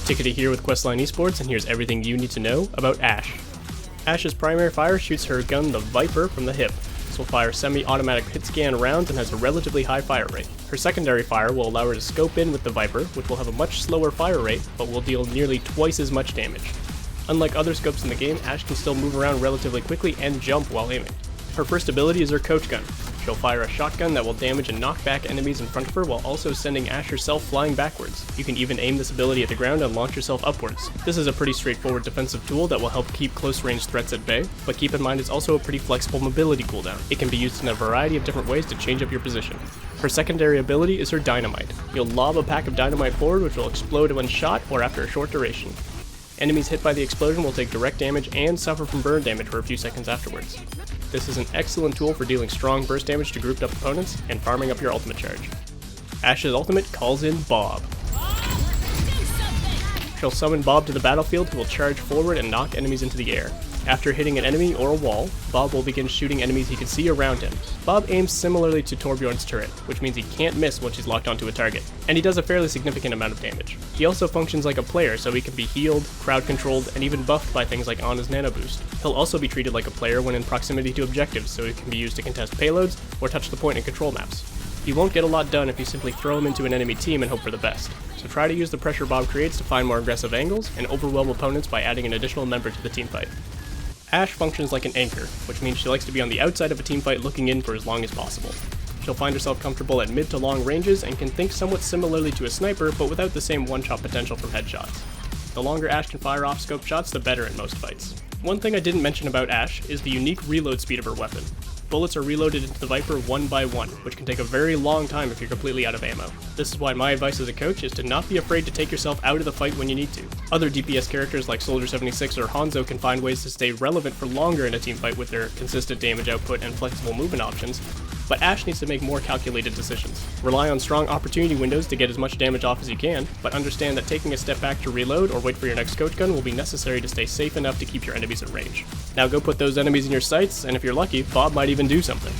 Tikatee here with Questline Esports, and here's everything you need to know about Ashe. Ashe's primary fire shoots her gun, the Viper, from the hip. This will fire semi-automatic hit scan rounds and has a relatively high fire rate. Her secondary fire will allow her to scope in with the Viper, which will have a much slower fire rate, but will deal nearly twice as much damage. Unlike other scopes in the game, Ashe can still move around relatively quickly and jump while aiming. Her first ability is her coach gun. She'll fire a shotgun that will damage and knock back enemies in front of her while also sending Ashe herself flying backwards. You can even aim this ability at the ground and launch yourself upwards. This is a pretty straightforward defensive tool that will help keep close range threats at bay, but keep in mind it's also a pretty flexible mobility cooldown. It can be used in a variety of different ways to change up your position. Her secondary ability is her dynamite. You'll lob a pack of dynamite forward which will explode when shot or after a short duration. Enemies hit by the explosion will take direct damage and suffer from burn damage for a few seconds afterwards. This is an excellent tool for dealing strong burst damage to grouped up opponents and farming up your ultimate charge. Ashe's ultimate calls in Bob. She'll summon Bob to the battlefield, who will charge forward and knock enemies into the air. After hitting an enemy or a wall, Bob will begin shooting enemies he can see around him. Bob aims similarly to Torbjorn's turret, which means he can't miss once he's locked onto a target, and he does a fairly significant amount of damage. He also functions like a player, so he can be healed, crowd controlled, and even buffed by things like Ana's nano boost. He'll also be treated like a player when in proximity to objectives, so he can be used to contest payloads or touch the point in control maps. You won't get a lot done if you simply throw him into an enemy team and hope for the best, so try to use the pressure Bob creates to find more aggressive angles and overwhelm opponents by adding an additional member to the teamfight. Ashe functions like an anchor, which means she likes to be on the outside of a teamfight looking in for as long as possible. She'll find herself comfortable at mid to long ranges and can think somewhat similarly to a sniper, but without the same one-shot potential from headshots. The longer Ashe can fire off scope shots, the better in most fights. One thing I didn't mention about Ashe is the unique reload speed of her weapon. Bullets are reloaded into the Viper one by one, which can take a very long time if you're completely out of ammo. This is why my advice as a coach is to not be afraid to take yourself out of the fight when you need to. Other DPS characters like Soldier 76 or Hanzo can find ways to stay relevant for longer in a teamfight with their consistent damage output and flexible movement options, but Ashe needs to make more calculated decisions. Rely on strong opportunity windows to get as much damage off as you can, but understand that taking a step back to reload or wait for your next coach gun will be necessary to stay safe enough to keep your enemies at range. Now go put those enemies in your sights, and if you're lucky, Bob might even do something.